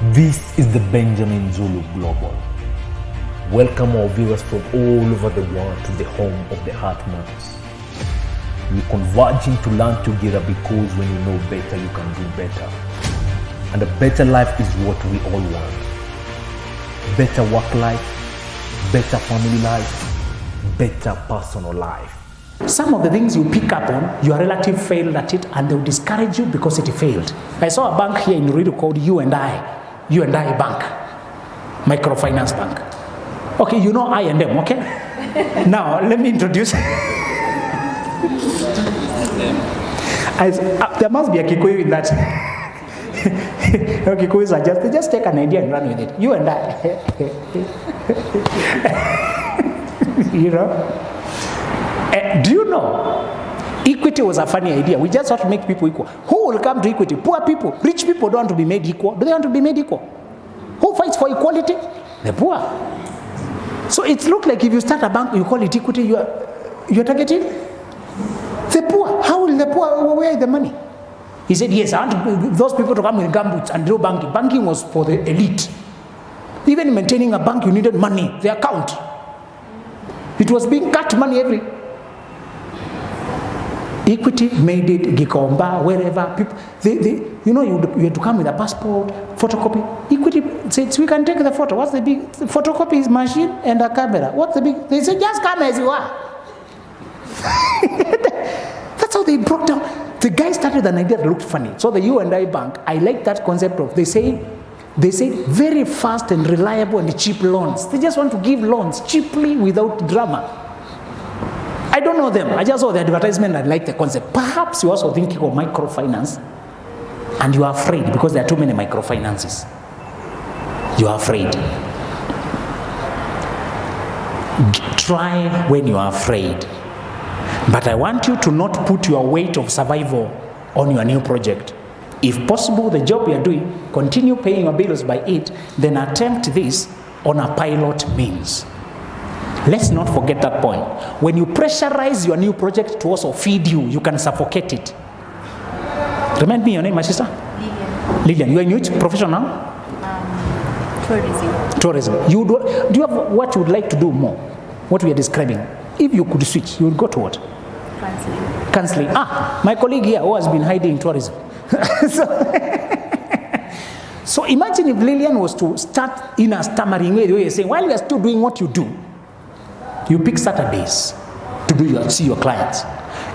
This is the Benjamin Zulu Global. Welcome our viewers from all over the world to the home of the Heart Matters. We're converging to learn together because when you know better, you can do better. And a better life is what we all want. Better work life, better family life, better personal life. Some of the things you pick up on, your relative failed at it and they'll discourage you because it failed. I saw a bank here in Ruiru called U&I Bank, microfinance bank. Okay, you know I and M, okay? Now, let me introduce. There must be a Kikuyu in that. Kikuyus are they just take an idea and run with it. You and I. You know? Do you know? Equity was a funny idea. We just want to make people equal. Who will come to equity? Poor people. Rich people don't want to be made equal. Do they want to be made equal? Who fights for equality? The poor. So it looks like if you start a bank, you call it equity, you're targeting the poor. How will the poor, where is the money? He said, yes, I want those people to come with gumboots and do banking. Banking was for the elite. Even maintaining a bank, you needed money, the account. It was being cut money every. Equity made it, Gikomba, wherever people, you had to come with a passport, photocopy. Equity said, we can take the photo. What's the big? The photocopy is machine and a camera. What's the big? They said, just come as you are. That's how they broke down. The guy started an idea that looked funny. So the U&I Bank, I like that concept of, they say very fast and reliable and cheap loans. They just want to give loans cheaply without drama. I don't know them. I just saw the advertisement and I like the concept. Perhaps you're also thinking of microfinance and you are afraid because there are too many microfinances. You are afraid. Try when you are afraid. But I want you to not put your weight of survival on your new project. If possible, the job you are doing, continue paying your bills by it, then attempt this on a pilot means. Let's not forget that point. When you pressurize your new project to also feed you, you can suffocate it. Remind me your name, my sister? Lillian. You are in which profession now? Tourism. Do you have what you would like to do more? What we are describing? If you could switch, you would go to what? Counseling. My colleague here who has been hiding in tourism. So imagine if Lillian was to start in a stammering way, where you're saying, while you are still doing what you do, you pick Saturdays to see your clients.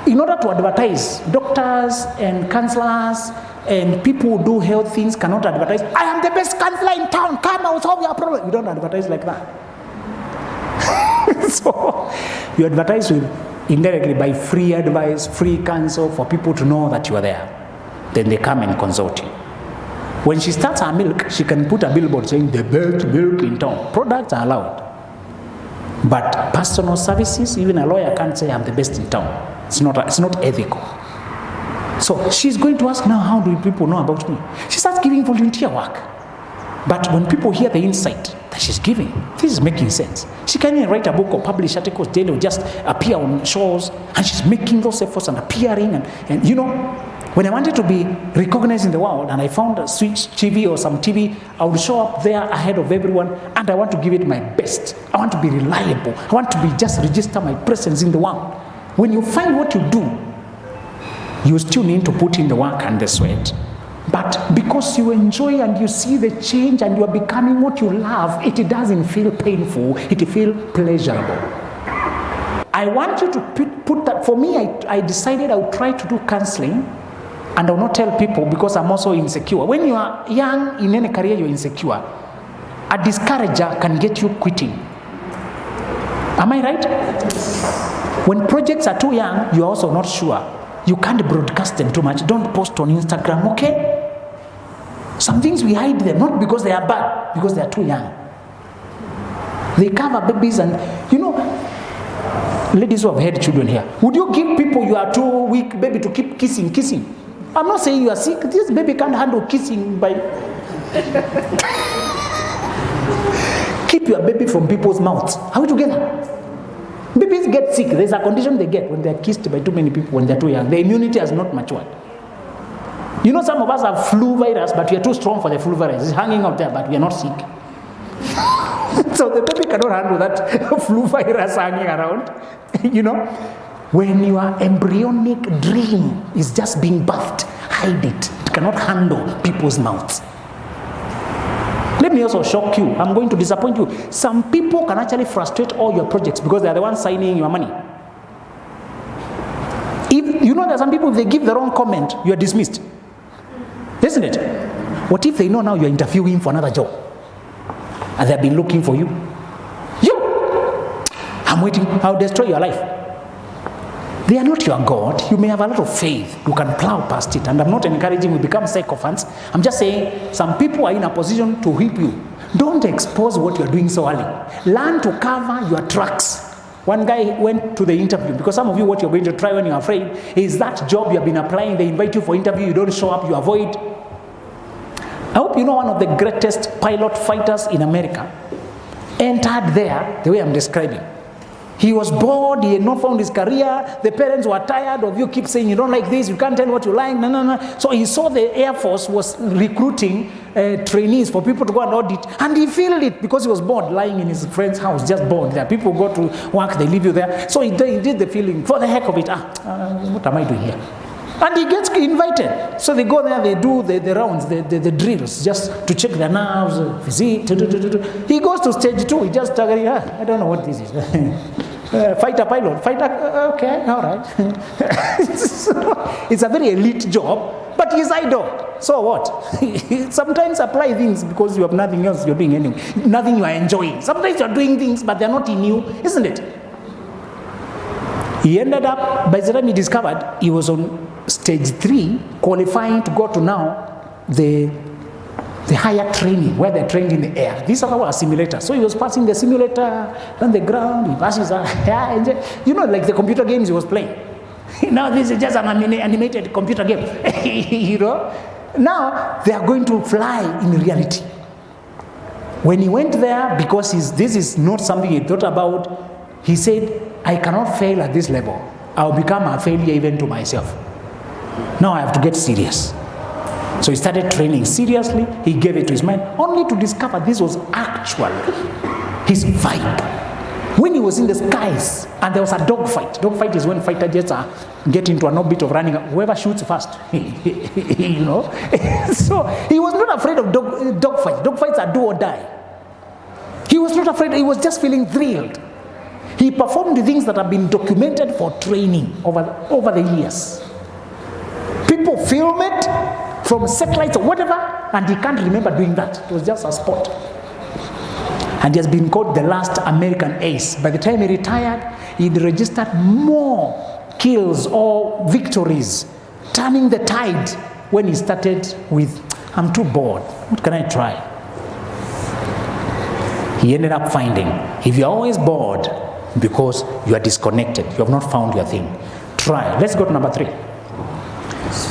In order to advertise, doctors and counselors and people who do health things cannot advertise, I am the best counselor in town, come, I will solve your problem. You don't advertise like that. So you advertise with indirectly by free advice, free counsel for people to know that you are there. Then they come and consult you. When she starts her milk, she can put a billboard saying the best milk in town. Products are allowed. But personal services, even a lawyer can't say I'm the best in town. It's not ethical. So she's going to ask now, how do people know about me? She starts giving volunteer work. But when people hear the insight that she's giving, this is making sense. She can even write a book or publish articles daily or just appear on shows, and she's making those efforts and appearing. And you know, when I wanted to be recognized in the world and I found a Switch TV or some TV, I would show up there ahead of everyone and I want to give it my best. I want to be reliable. I want to be just register my presence in the world. When you find what you do, you still need to put in the work and the sweat. But because you enjoy and you see the change and you are becoming what you love, it doesn't feel painful, it feels pleasurable. I want you to put that, for me, I decided I would try to do counseling. And I will not tell people because I'm also insecure. When you are young, in any career you're insecure. A discourager can get you quitting. Am I right? When projects are too young, you're also not sure. You can't broadcast them too much. Don't post on Instagram, okay? Some things we hide them, not because they are bad, because they are too young. They cover babies and, ladies who have had children here, would you give people you are too weak baby to keep kissing? I'm not saying you are sick. This baby can't handle kissing by... Keep your baby from people's mouths. Are we together? Babies get sick. There's a condition they get when they're kissed by too many people when they're too young. The immunity has not matured. You know, some of us have flu virus, but we are too strong for the flu virus. It's hanging out there, but we are not sick. So the baby cannot handle that flu virus hanging around. You know, when your embryonic dream is just being birthed, hide it. It cannot handle people's mouths. Let me also shock you. I'm going to disappoint you. Some people can actually frustrate all your projects because they are the ones signing your money. If you know, there are some people, if they give the wrong comment, you are dismissed. Isn't it? What if they know now you're interviewing for another job and they've been looking for you? I'm waiting. I'll destroy your life. They are not your God. You may have a lot of faith. You can plow past it. And I'm not encouraging you to become sycophants. I'm just saying some people are in a position to help you. Don't expose what you're doing so early. Learn to cover your tracks. One guy went to the interview, because some of you, what you're going to try when you're afraid is that job you have been applying, they invite you for interview, you don't show up, you avoid. I hope you know one of the greatest pilot fighters in America entered there the way I'm describing. He was bored, he had not found his career, the parents were tired of you keep saying you don't like this, you can't tell what you like, no. So he saw the Air Force was recruiting trainees for people to go and audit, and he filled it because he was bored, lying in his friend's house, just bored there. People go to work, they leave you there. So he did the filling for the heck of it. What am I doing here? And he gets invited. So they go there, they do the rounds, the drills, just to check their nerves, physique. He goes to stage 2, he just, I don't know what this is. Fighter pilot, okay, all right. So, it's a very elite job, but he's idle. So what? Sometimes apply things because you have nothing else you're doing anyway. Nothing you are enjoying. Sometimes you're doing things, but they're not in you, isn't it? He ended up, by the time he discovered, he was on stage 3, qualifying to go to now the higher training, where they're trained in the air. These are our simulators. So he was passing the simulator on the ground, he passes, you know, like the computer games he was playing. Now this is just an animated computer game. You know? Now they are going to fly in reality. When he went there, because this is not something he thought about, he said, I cannot fail at this level. I'll become a failure even to myself. Now I have to get serious. So he started training seriously. He gave it to his mind, only to discover this was actually his vibe. When he was in the skies and there was a dogfight. Dogfight is when fighter jets get into an orbit of running. Whoever shoots first, you know. So he was not afraid of dogfights. Dogfights are do or die. He was not afraid. He was just feeling thrilled. He performed the things that have been documented for training over the years. People film it from satellites or whatever, and he can't remember doing that. It was just a sport. And he has been called the last American ace. By the time he retired, he'd registered more kills or victories, turning the tide when he started with, I'm too bored, what can I try? He ended up finding, if you're always bored because you are disconnected, you have not found your thing, try. Let's go to number 3.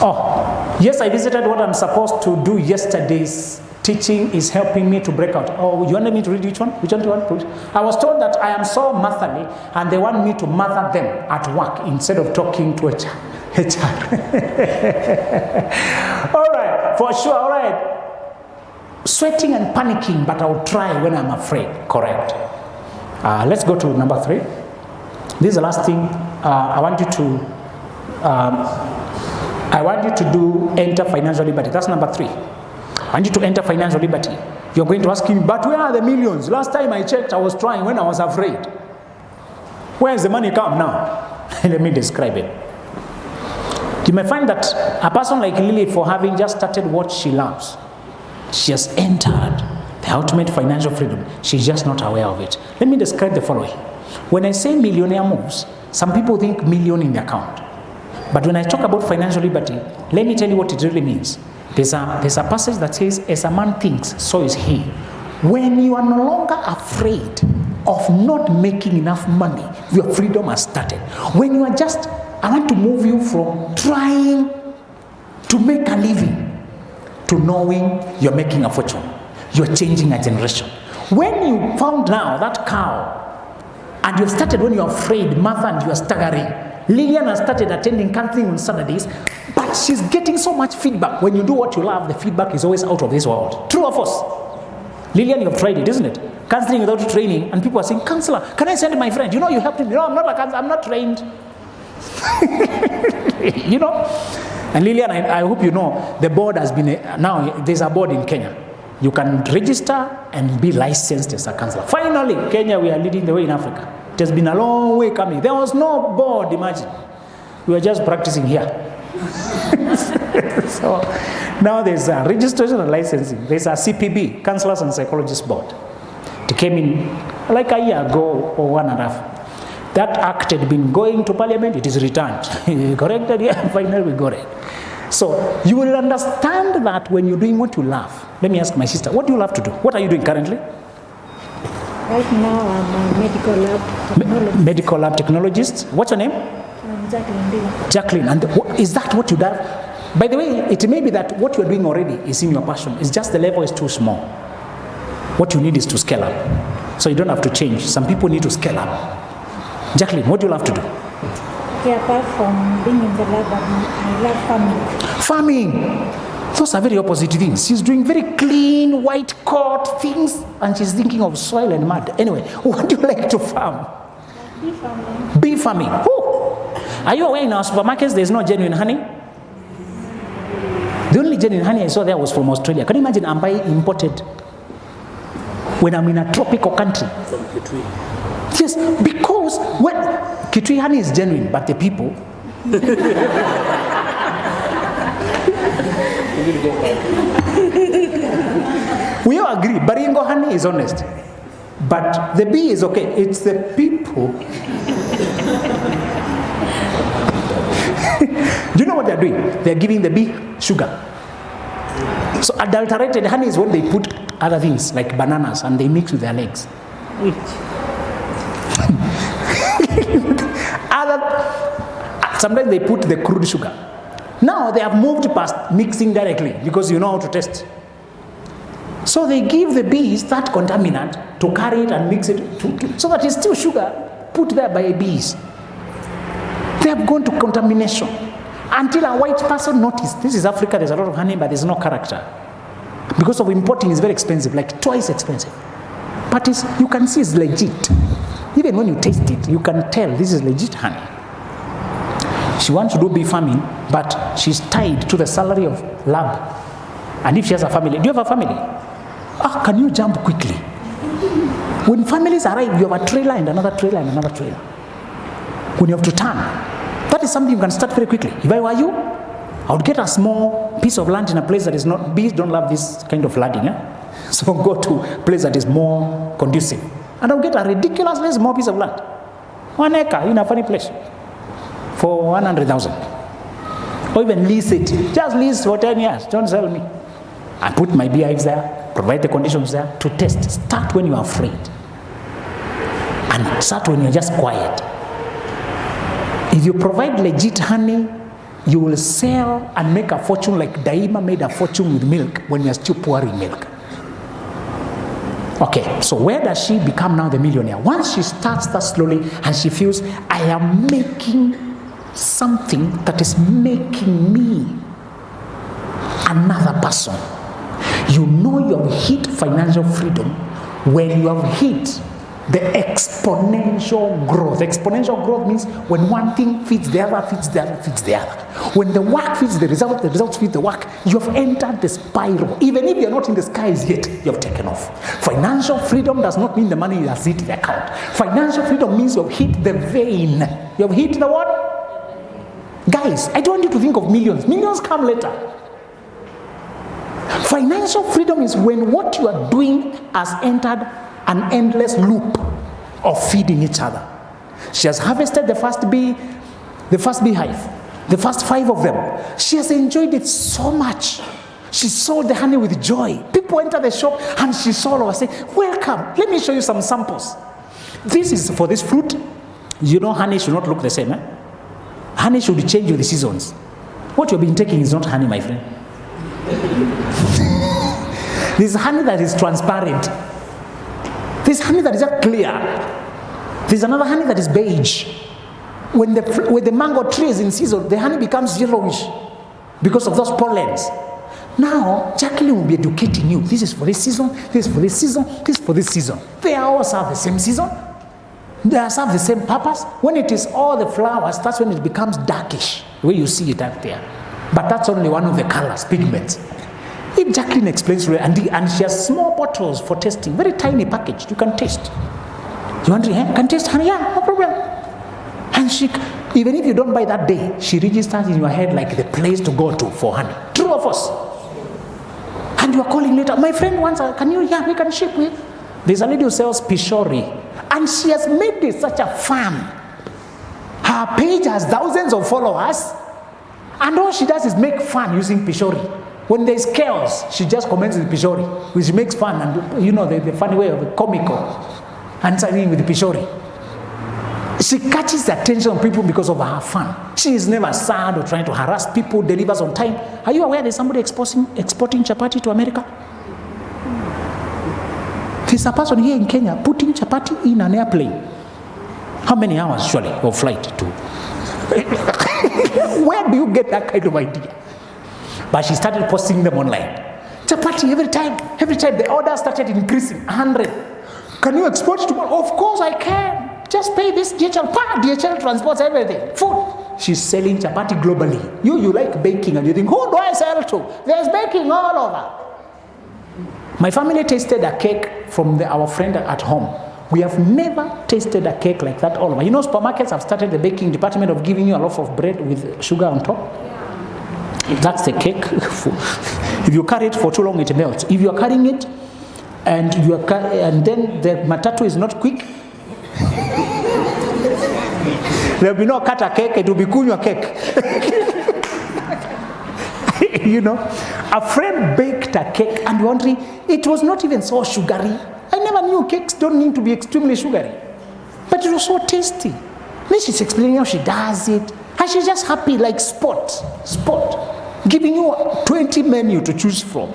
Oh, yes, I visited what I'm supposed to do yesterday's teaching is helping me to break out. Oh, you wanted me to read which one? Which one do you want to read? I was told that I am so motherly and they want me to mother them at work instead of talking to HR. All right, for sure, all right. Sweating and panicking, but I'll try when I'm afraid. Correct. Let's go to number 3. This is the last thing I want you to do, enter financial liberty. That's number 3. I want you to enter financial liberty. You're going to ask him, but where are the millions? Last time I checked, I was trying when I was afraid. Where's the money come now? Let me describe it. You may find that a person like Lily, for having just started what she loves, she has entered the ultimate financial freedom. She's just not aware of it. Let me describe the following. When I say millionaire moves, some people think million in the account. But when I talk about financial liberty, let me tell you what it really means. There's a passage that says, as a man thinks, so is he. When you are no longer afraid of not making enough money, your freedom has started. When you are just, I want to move you from trying to make a living to knowing you're making a fortune. You're changing a generation. When you found now that cow, and you've started when you're afraid, Martha, and you're staggering. Lillian has started attending counseling on Saturdays, but she's getting so much feedback. When you do what you love, the feedback is always out of this world. True or false? Lillian, you've tried it, isn't it? Counseling without training, and people are saying, counselor, can I send my friend? You know, you helped him. You know, I'm not a counselor, I'm not trained. You know? And Lillian, I hope you know, the board has been, now there's a board in Kenya. You can register and be licensed as a counselor. Finally, Kenya, we are leading the way in Africa. It has been a long way coming. There was no board, imagine. We were just practicing here. So now there's a registration and licensing. There's a CPB, Counselors and Psychologists Board. It came in like a year ago or 1.5. That act had been going to Parliament, it is returned. Corrected, yeah, finally we got it. So you will understand that when you're doing what you love. Let me ask my sister, what do you love to do? What are you doing currently? Right now I'm a medical lab technologist. Medical lab technologist. What's your name? I'm Jacqueline. Jacqueline. And is that what you do? By the way, it may be that what you're doing already is in your passion. It's just the level is too small. What you need is to scale up. So you don't have to change. Some people need to scale up. Jacqueline, what do you love to do? Okay, apart from being in the lab, I love farming. Farming. Those are very opposite things. She's doing very clean, white coat things, and she's thinking of soil and mud. Anyway, what do you like to farm? Bee farming. Bee farming. Woo. Are you aware in our supermarkets there's no genuine honey? The only genuine honey I saw there was from Australia. Can you imagine I'm buying imported when I'm in a tropical country? Yes, because when Kitui honey is genuine, but the people. We all agree, Baringo honey is honest. But the bee is okay. It's the people. Do you know what they're doing? They're giving the bee sugar. So adulterated honey is when they put other things like bananas and they mix with their legs. Sometimes they put the crude sugar. Now they have moved past mixing directly because you know how to test. So they give the bees that contaminant to carry it and mix it so that it's still sugar put there by bees. They have gone to contamination until a white person noticed. This is Africa, there's a lot of honey, but there's no character. Because of importing is very expensive, like twice expensive. But you can see it's legit. Even when you taste it, you can tell this is legit honey. She wants to do bee farming, but she's tied to the salary of lab. And if she has a family, do you have a family? Can you jump quickly? When families arrive, you have a trailer and another trailer and another trailer. When you have to turn, that is something you can start very quickly. If I were you, I would get a small piece of land in a place that is not, bees don't love this kind of flooding. So go to a place that is more conducive. And I'll get a ridiculously small piece of land. 1 acre in a funny place for 100,000. Or even lease it. Just lease for 10 years. Don't sell me. I put my beehives there, provide the conditions there to test. Start when you are afraid. And start when you're just quiet. If you provide legit honey, you will sell and make a fortune like Daima made a fortune with milk when you're still pouring milk. Okay, so where does she become now the millionaire? Once she starts that slowly and she feels, I am making something that is making me another person. You know you have hit financial freedom when you have hit the exponential growth. Exponential growth means when one thing feeds the other, feeds the other, feeds the other. When the work feeds the results feed the work, you have entered the spiral. Even if you're not in the skies yet, you have taken off. Financial freedom does not mean the money has hit the account. Financial freedom means you have hit the vein. You have hit the what? Guys, I don't want you to think of millions. Millions come later. Financial freedom is when what you are doing has entered an endless loop of feeding each other. She has harvested the first beehive, the first 5 of them. She has enjoyed it so much. She sold the honey with joy. People enter the shop and she sold over, say, welcome, let me show you some samples. This is for this fruit. You know honey should not look the same. Honey should change with the seasons. What you've been taking is not honey, my friend. There's honey that is transparent. There's honey that is just clear. There's another honey that is beige. When the mango tree is in season, the honey becomes yellowish. because of those pollens. Now, Jacqueline will be educating you. This is for this season, this is for this season, this is for this season. They all serve the same season. They all serve the same purpose. When it is all the flowers, that's when it becomes darkish, where you see it out there. But that's only one of the colors, pigments. If Jacqueline explains to you, and she has small bottles for testing, very tiny package, you can taste. You want to can taste honey? Yeah, no problem. And she, even if you don't buy that day, she registers in your head like the place to go to for honey. True or false? And you are calling later, my friend wants, can you, yeah, we can ship with. There's a lady who sells pishori, and she has made it such a fun. Her page has thousands of followers, and all she does is make fun using pishori. When there's chaos, she just comments with pishori, which makes fun, and you know, the funny way of the comical, answering with pishori. She catches the attention of people because of her fun. She is never sad or trying to harass people, delivers on time. Are you aware there's somebody exporting chapati to America? There's a person here in Kenya putting chapati in an airplane. How many hours, surely, of flight to? Where do you get that kind of idea? But she started posting them online. Chapati every time the order started increasing, 100. Can you export it tomorrow? Of course I can. Just pay this DHL. DHL transports everything. Food. She's selling chapati globally. You like baking and you think, who do I sell to? There's baking all over. My family tasted a cake from our friend at home. We have never tasted a cake like that all over. You know, supermarkets have started the baking department of giving you a loaf of bread with sugar on top. Yeah. That's the cake. If you carry it for too long, it melts. If you are carrying it and then the matatu is not quick, there will be no kata cake, it will be kunywa cake. You know, a friend baked a cake and you're wondering, it was not even so sugary. I never knew cakes don't need to be extremely sugary. But it was so tasty. Then she's explaining how she does it. And she's just happy, like spot. Giving you 20 menu to choose from.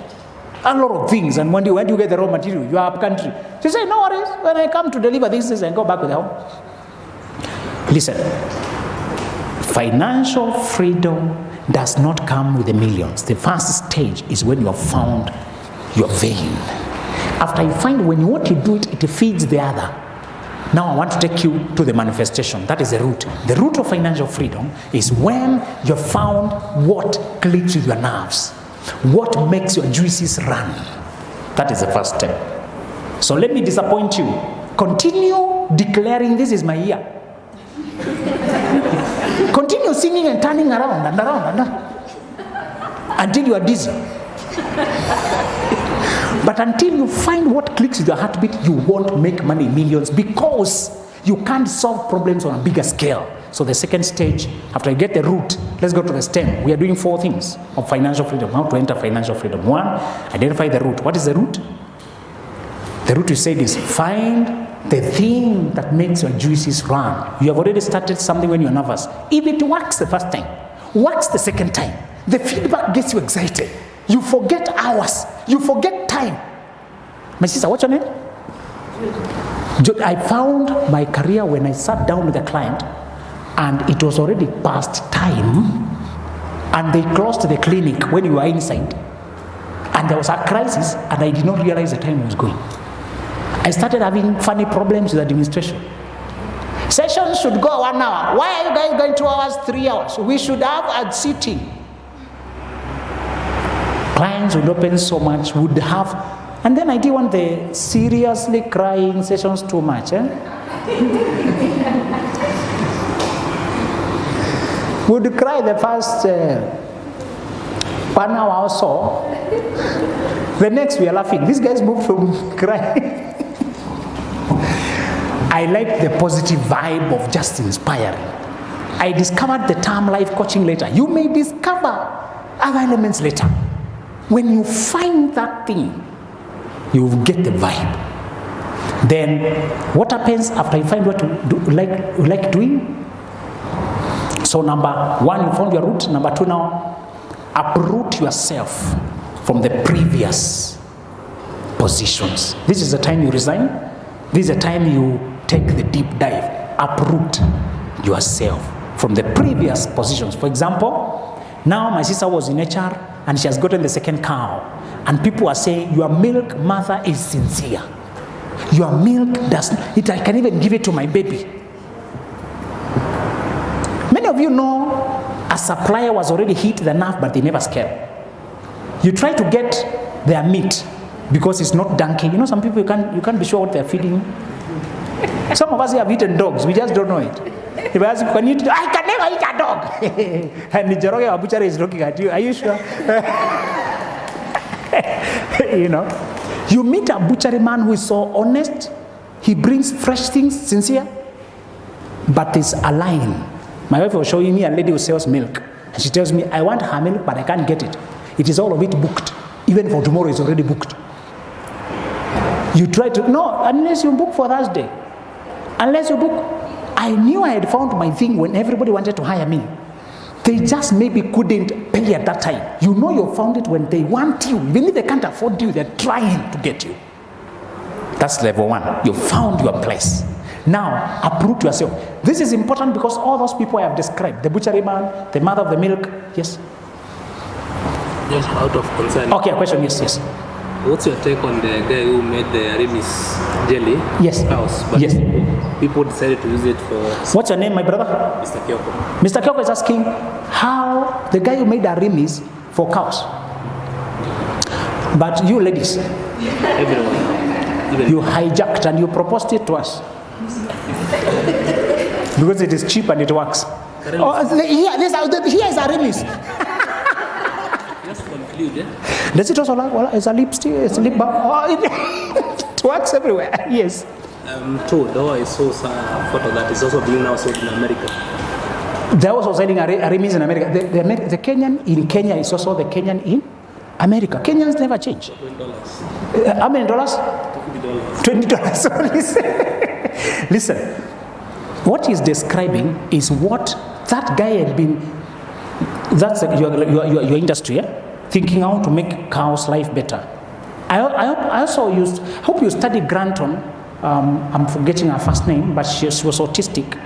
A lot of things. And when do you get the raw material? You are up country. She said, no worries. When I come to deliver these things and go back with the home. Listen. Financial freedom does not come with the millions. The first stage is when you have found your vein. After you find what you do it feeds the other. Now I want to take you to the manifestation. That is the root. The root of financial freedom is when you found what clicks with your nerves. What makes your juices run. That is the first step. So let me disappoint you. Continue declaring, this is my year. Continue singing and turning around and around until you are dizzy. But until you find what clicks with your heartbeat, you won't make money, millions, because you can't solve problems on a bigger scale. So the second stage, after you get the root, let's go to the stem. We are doing 4 things of financial freedom. How to enter financial freedom. 1, identify the root. What is the root? The root, you said, is find the thing that makes your juices run. You have already started something when you're nervous. If it works the first time, works the second time, the feedback gets you excited. You forget hours. You forget time. My sister, what's your name? I found my career when I sat down with a client and it was already past time and they closed the clinic when you were inside and there was a crisis and I did not realize the time was going. I started having funny problems with administration. Sessions should go 1 hour. Why are you guys going 2 hours, 3 hours? We should have a sitting. Clients would open so much, would have, and then I didn't want the seriously crying sessions too much. Would cry the first 1 hour or so. The next we are laughing. These guys moved from crying. I like the positive vibe of just inspiring. I discovered the term life coaching later. You may discover other elements later. When you find that thing, you get the vibe. Then what happens after you find what you like doing? So number 1, you found your root. Number 2, now uproot yourself from the previous positions. This is the time you resign. This is the time you take the deep dive. Uproot yourself from the previous positions. For example, Now my sister was in HR and she has gotten the second cow. And people are saying, your milk mother is sincere. Your milk I can even give it to my baby. Many of you know a supplier was already hit the nerve, but they never scale. You try to get their meat because it's not donkey. You know, some people you can't be sure what they're feeding. Some of us have eaten dogs, we just don't know it. If I ask you, can you eat? I can never eat a dog. And the Joroge our butcher is looking at you. Are you sure? You know, you meet a butchery man who is so honest. He brings fresh things, sincere, but it's a line. My wife was showing me a lady who sells milk, and she tells me, I want her milk, but I can't get it. It is all of it booked. Even for tomorrow, it's already booked. You try to, no, unless you book for Thursday. Unless you book. I knew I had found my thing when everybody wanted to hire me. They just maybe couldn't pay at that time. You know you found it when they want you. Even if they can't afford you, they're trying to get you. That's level one. You found your place. Now, uproot yourself. This is important because all those people I have described, the butchery man, the mother of the milk, yes? Just out of concern. Okay, a question, yes. What's your take on the guy who made the Arimis jelly? Yes. House, but yes. People decided to use it for... What's your name, my brother? Mr. Kyoko. Mr. Kyoko is asking how the guy who made Arimis for cows. But you ladies, Everyone. You hijacked and you proposed it to us. Because it is cheap and it works. Here is Arimis. Just conclude, Does it also like, it's a lipstick, it's a lip balm? Oh, it works everywhere, yes. I'm told, I saw some photo that is also being now sold in America. They're also selling Arimis in America. The Kenyan in Kenya is also the Kenyan in America. Kenyans never change. $20. How many dollars? $20. So listen, what he's describing is what that guy had been, that's your industry, yeah? Thinking how to make cows' life better. I also hope you studied Granton. I'm forgetting her first name, but she was autistic.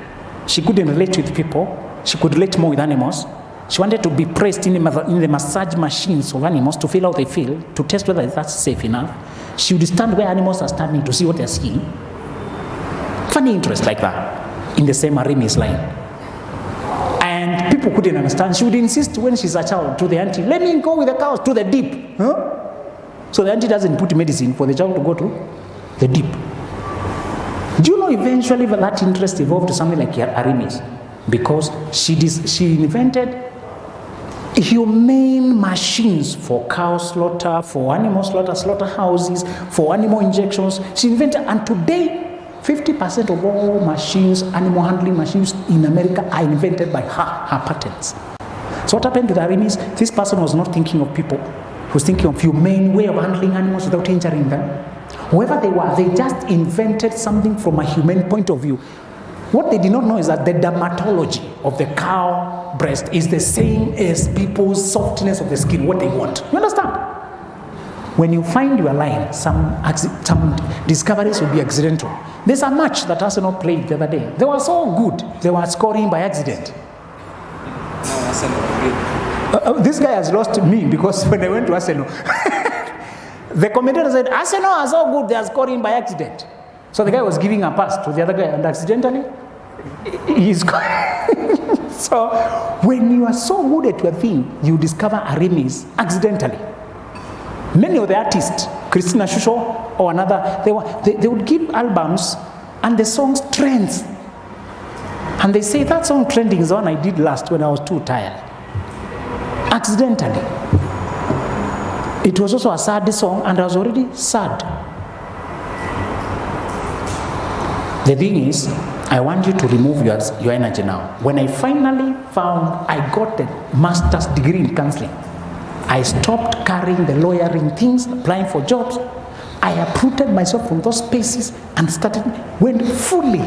She couldn't relate with people. She could relate more with animals. She wanted to be pressed in the massage machines of animals to feel how they feel, to test whether that's safe enough. She would stand where animals are standing to see what they're seeing. Funny interest like that in the same Arimis line. And people couldn't understand. She would insist when she's a child to the auntie, let me go with the cows to the deep. Huh? So the auntie doesn't put medicine for the child to go to the deep. Do you know eventually that interest evolved to something like Arimis? Because she invented humane machines for cow slaughter, for animal slaughter, slaughterhouses, for animal injections. She invented, and today, 50% of all machines, animal handling machines in America are invented by her patents. So what happened to the Arimis? This person was not thinking of people. He was thinking of humane way of handling animals without injuring them. Whoever they were, they just invented something from a humane point of view. What they did not know is that the dermatology of the cow breast is the same as people's softness of the skin, what they want. You understand? When you find your line, some discoveries will be accidental. There's a match that Arsenal played the other day. They were so good, they were scoring by accident. This guy has lost me because when I went to Arsenal, the commentator said, Arsenal are so good, they are scoring by accident. So the guy was giving a pass to the other guy, and accidentally, he's So when you are so good at your thing, you discover Arimis accidentally. Many of the artists, Christina Shusho or another, they would give albums and the songs trends. And they say, that song trending is the one I did last when I was too tired. Accidentally. It was also a sad song, and I was already sad. The thing is, I want you to remove your energy now. When I finally found I got a master's degree in counseling, I stopped carrying the lawyering things, applying for jobs. I uprooted myself from those spaces and went fully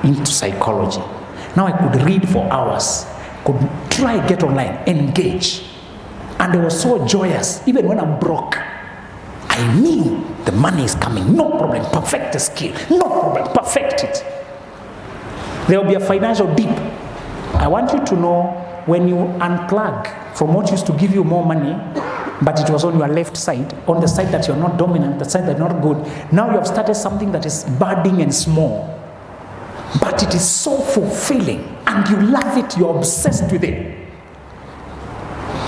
into psychology. Now I could read for hours, could try get online, engage. And I was so joyous, even when I'm broke. I knew the money is coming, no problem, perfect the skill, no problem, perfect it. There will be a financial dip. I want you to know when you unplug from what used to give you more money, but it was on your left side, on the side that you're not dominant, the side that's not good. Now you have started something that is budding and small, but it is so fulfilling, and you love it, you're obsessed with it.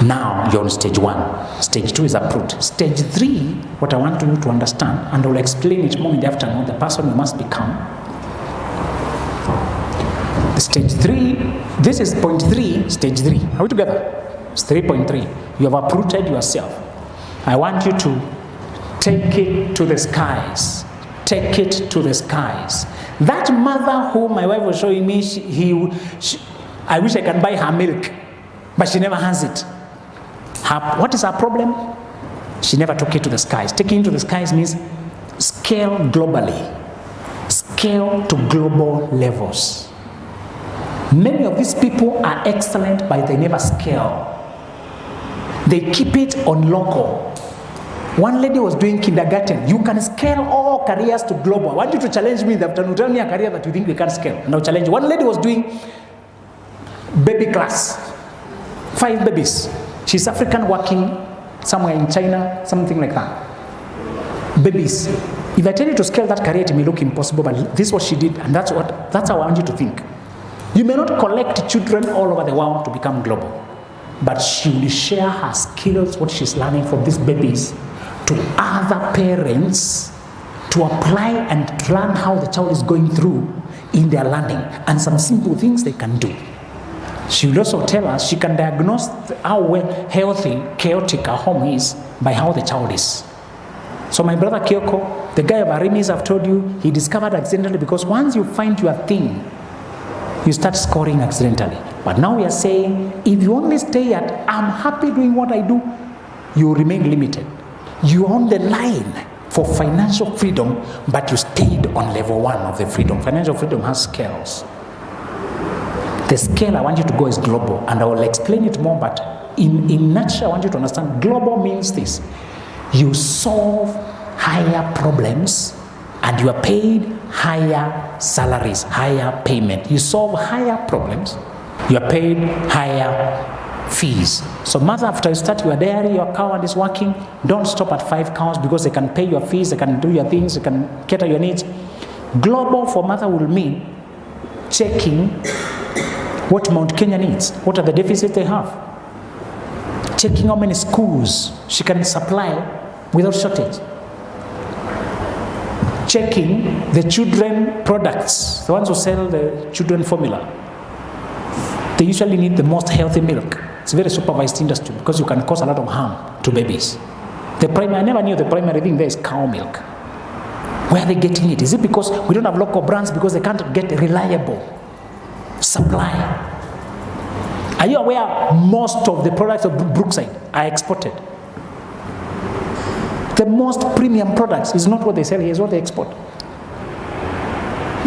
Now you're on stage 1. Stage 2 is approved. Stage 3, what I want you to understand, and I'll explain it more in the afternoon, the person you must become. Stage 3, this is point 3, stage 3. Are we together? It's 3.3. You have uprooted yourself. I want you to take it to the skies. Take it to the skies. That mother whom my wife was showing me, I wish I can buy her milk, but she never has it. What is her problem? She never took it to the skies. Taking it to the skies means scale globally. Scale to global levels. Many of these people are excellent, but they never scale. They keep it on local. One lady was doing kindergarten. You can scale all careers to global. I want you to challenge me in the afternoon. Tell me a career that you think we can scale. And I'll challenge you. One lady was doing baby class. 5 babies. She's African, working somewhere in China, something like that. Babies. If I tell you to scale that career, it may look impossible, but this is what she did, and that's how I want you to think. You may not collect children all over the world to become global, but she will share her skills, what she's learning from these babies, to other parents to apply and learn how the child is going through in their learning, and some simple things they can do. She will also tell us she can diagnose how healthy, chaotic a home is by how the child is. So my brother Kyoko, the guy of Arimis, I've told you, he discovered accidentally, because once you find your thing, you start scoring accidentally. But now we are saying, if you only stay at, I'm happy doing what I do, you remain limited. You're on the line for financial freedom, but you stayed on level 1 of the freedom. Financial freedom has scales. The scale I want you to go is global, and I will explain it more, but in nutshell, I want you to understand, global means this. You solve higher problems, and you are paid higher salaries, higher payment. You solve higher problems, you are paid higher fees. So mother, after you start your dairy, your cow and is working, don't stop at 5 cows, because they can pay your fees, they can do your things, they can cater your needs. Global for mother will mean checking what Mount Kenya needs, what are the deficits they have, checking how many schools she can supply without shortage, checking the children products, the ones who sell the children formula. They usually need the most healthy milk. It's a very supervised industry, because you can cause a lot of harm to babies. I never knew the primary thing there is cow milk. Where are they getting it? Is it because we don't have local brands, because they can't get reliable supply? Are you aware most of the products of Brookside are exported? The most premium products is not what they sell here, it's what they export.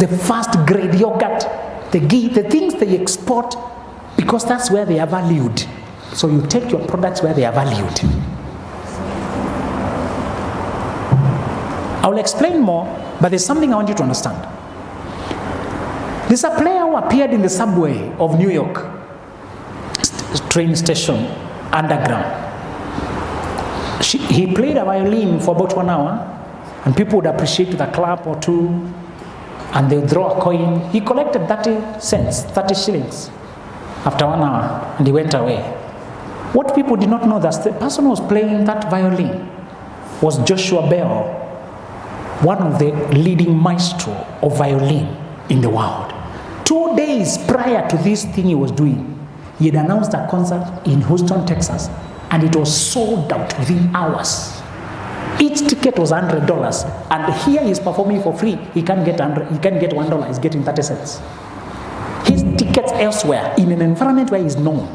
The first grade yogurt, the ghee, the things they export, because that's where they are valued. So you take your products where they are valued. I will explain more, but there's something I want you to understand. There's a player who appeared in the subway of New York train station, underground. He played a violin for about 1 hour, and people would appreciate the clap or two, and they would throw a coin. He collected 30 cents, 30 shillings after 1 hour, and he went away. What people did not know, that the person who was playing that violin was Joshua Bell, one of the leading maestro of violin in the world. 2 days prior to this thing he was doing, he had announced a concert in Houston, Texas, and it was sold out within hours. Each ticket was $100, and here he's performing for free. He can't get $1, he's getting 30 cents. His tickets elsewhere, in an environment where he's known,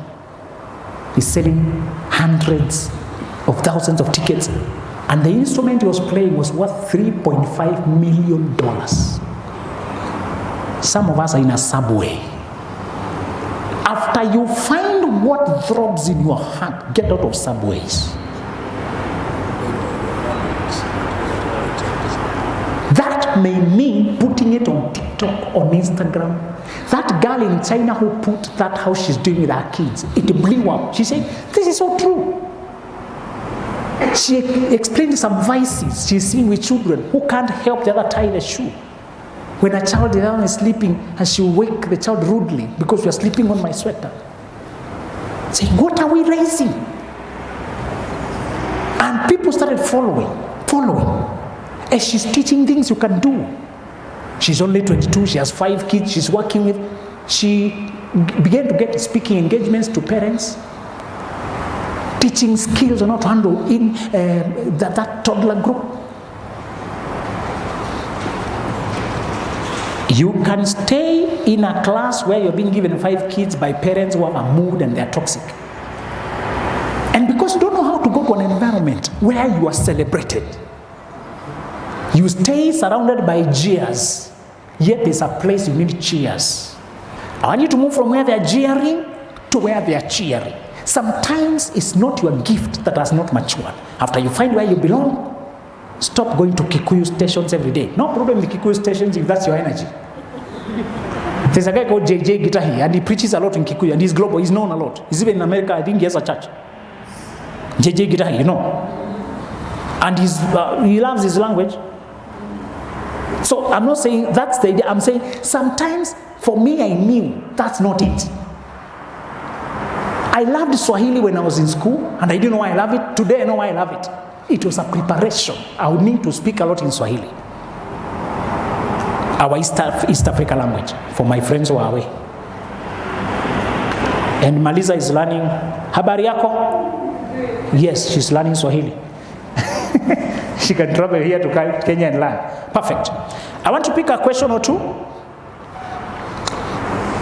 he's selling hundreds of thousands of tickets, and the instrument he was playing was worth $3.5 million. Some of us are in a subway. After you find what throbs in your heart, get out of subways. That may mean putting it on TikTok, on Instagram. That girl in China who put that how she's doing with her kids, it blew up. She said, this is so true. She explained some vices she's seen with children who can't help the other tie the shoe. When a child is sleeping and she will wake the child rudely because you are sleeping on my sweater. Saying, what are we raising? And people started following. As she's teaching things you can do. She's only 22, she has 5 kids she's working with. She began to get speaking engagements to parents, teaching skills on how to handle in that toddler group. You can stay in a class where you're being given 5 kids by parents who have a mood and they're toxic. And because you don't know how to go to an environment where you are celebrated, you stay surrounded by jeers, yet there's a place you need cheers. I want you to move from where they're jeering to where they're cheering. Sometimes it's not your gift that has not matured. After you find where you belong, stop going to Kikuyu stations every day. No problem with Kikuyu stations if that's your energy. There's a guy called JJ Gitahi, and he preaches a lot in Kikuyu, and he's global, he's known a lot. He's even in America, I think he has a church. JJ Gitahi, you know. And he loves his language. So I'm not saying that's the idea. I'm saying sometimes for me I knew that's not it. I loved Swahili when I was in school and I didn't know why I love it. Today I know why I love it. It was a preparation. I would need to speak a lot in Swahili, our East Africa language, for my friends who are away. And Maliza is learning habari yako. Yes, she's learning Swahili. She can travel here to Kenya and learn. Perfect. I want to pick a question or two,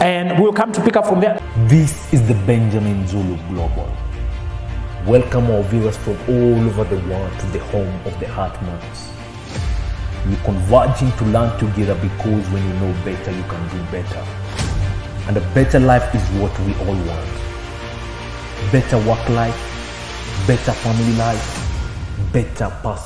and we'll come to pick up from there. This is the Benjamin Zulu Global. Welcome our viewers from all over the world to the home of the Heartmans. We're converging to learn together because when you know better, you can do better. And a better life is what we all want. Better work life, better family life, better personal